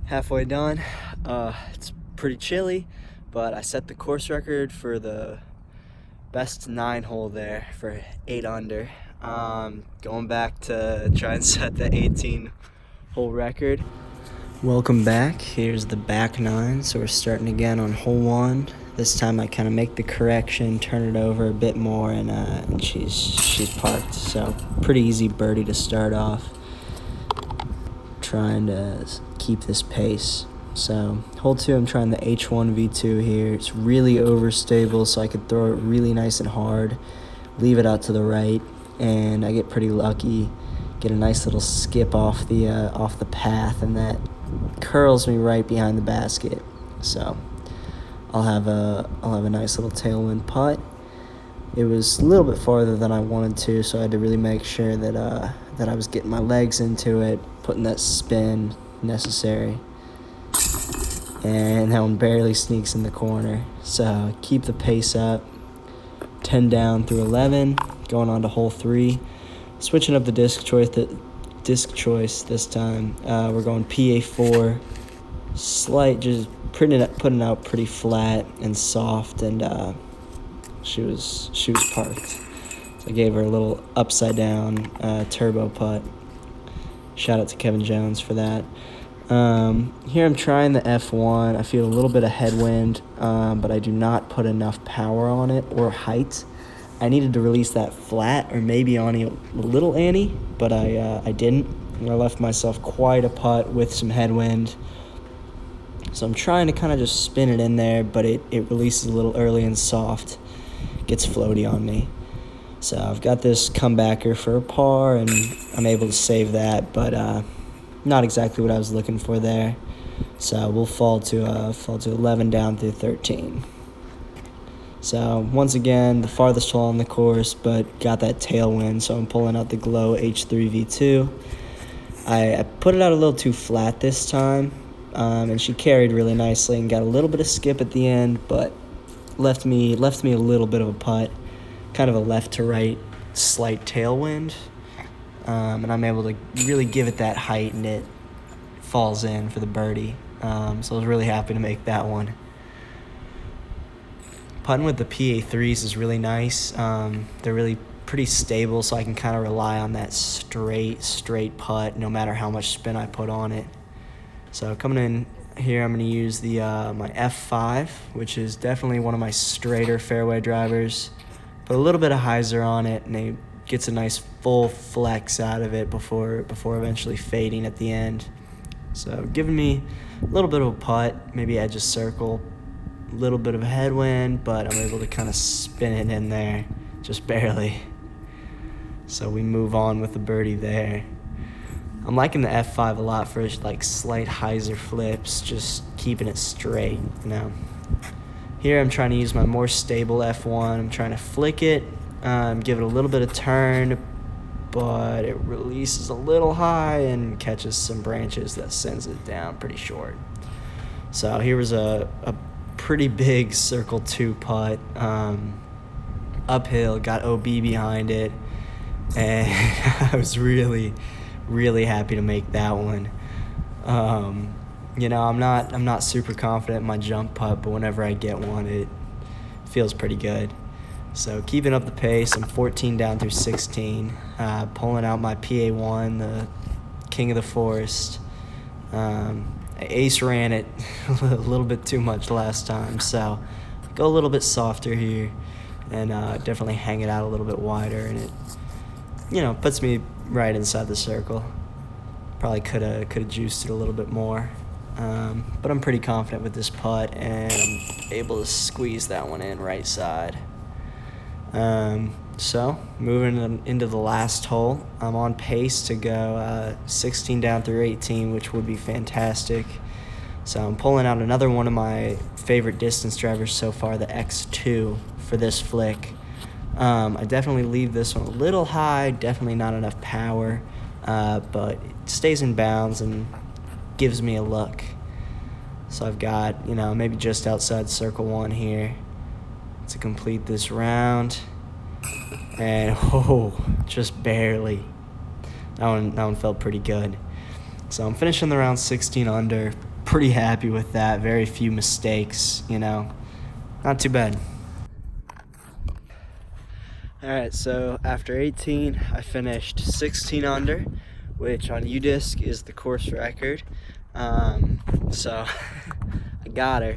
Halfway done. It's pretty chilly, but I set the course record for the best 9 hole there for 8 under. Going back to try and set the 18 hole record. Welcome back. Here's the Backnine. So we're starting again on hole 1. This time I kind of make the correction, turn it over a bit more, and she's parked. So pretty easy birdie to start off. Trying to keep this pace. So hole 2, I'm trying the H1 V2 here. It's really overstable, so I could throw it really nice and hard, leave it out to the right, and I get pretty lucky, get a nice little skip off the path, and that curls me right behind the basket. So I'll have a nice little tailwind putt. It was a little bit farther than I wanted to, so I had to really make sure that I was getting my legs into it, putting that spin necessary. And that one barely sneaks in the corner. So keep the pace up. 10 down through 11, going on to hole 3. Switching up the disc choice this time. We're going PA4, slight, just putting out pretty flat and soft, and she was parked. So I gave her a little upside down turbo putt. Shout out to Kevin Jones for that. Here I'm trying the F1. I feel a little bit of headwind, but I do not put enough power on it or height. I needed to release that flat or maybe on a little Annie, but I didn't. I left myself quite a putt with some headwind. So I'm trying to kind of just spin it in there, but it releases a little early and soft. Gets floaty on me. So I've got this comebacker for a par, and I'm able to save that, but not exactly what I was looking for there. So we'll fall to 11 down through 13. So once again, the farthest hole on the course, but got that tailwind, so I'm pulling out the Glow H3 V2. I put it out a little too flat this time, and she carried really nicely and got a little bit of skip at the end, but left me a little bit of a putt, kind of a left to right slight tailwind. And I'm able to really give it that height, and it falls in for the birdie. So I was really happy to make that one. Putting with the PA3s is really nice. They're really pretty stable, so I can kind of rely on that straight putt no matter how much spin I put on it. So coming in here, I'm going to use the my F5, which is definitely one of my straighter fairway drivers. Put a little bit of hyzer on it, and it gets a nice full flex out of it before eventually fading at the end. So giving me a little bit of a putt, maybe edge a circle, a little bit of a headwind, but I'm able to kind of spin it in there, just barely. So we move on with the birdie there. I'm liking the F5 a lot for like slight hyzer flips, just keeping it straight, you know. Here I'm trying to use my more stable F1. I'm trying to flick it, give it a little bit of turn, but it releases a little high and catches some branches that sends it down pretty short. So here was a pretty big circle 2 putt, uphill, got OB behind it, and I was really happy to make that one. You know, I'm not super confident in my jump putt, but whenever I get one, it feels pretty good. So keeping up the pace, I'm 14 down through 16, pulling out my PA1, the king of the forest. I ace ran it a little bit too much last time, so go a little bit softer here, and definitely hang it out a little bit wider, and it, you know, puts me right inside the circle. Probably could have juiced it a little bit more, but I'm pretty confident with this putt, and I'm able to squeeze that one in right side. So moving into the last hole, I'm on pace to go 16 down through 18, which would be fantastic. So I'm pulling out another one of my favorite distance drivers so far, the X2 for this flick. I definitely leave this one a little high, definitely not enough power, but it stays in bounds and gives me a look. So I've got, you know, maybe just outside circle 1 here to complete this round, and just barely. That one felt pretty good. So I'm finishing the round 16 under. pretty happy with that. Very few mistakes, you know. Not too bad. All right, so after 18, I finished 16 under, which on Udisc is the course record. So I got her.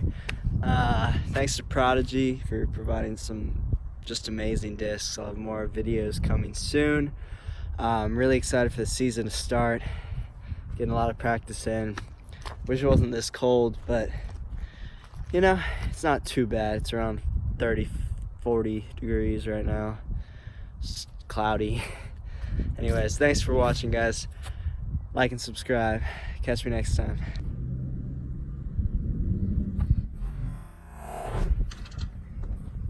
Thanks to Prodigy for providing some just amazing discs. I'll have more videos coming soon. I'm really excited for the season to start. Getting a lot of practice in. Wish it wasn't this cold, but you know, it's not too bad. It's around 30, 40 degrees right now. It's cloudy. Anyways, thanks for watching, guys. Like and subscribe. Catch me next time.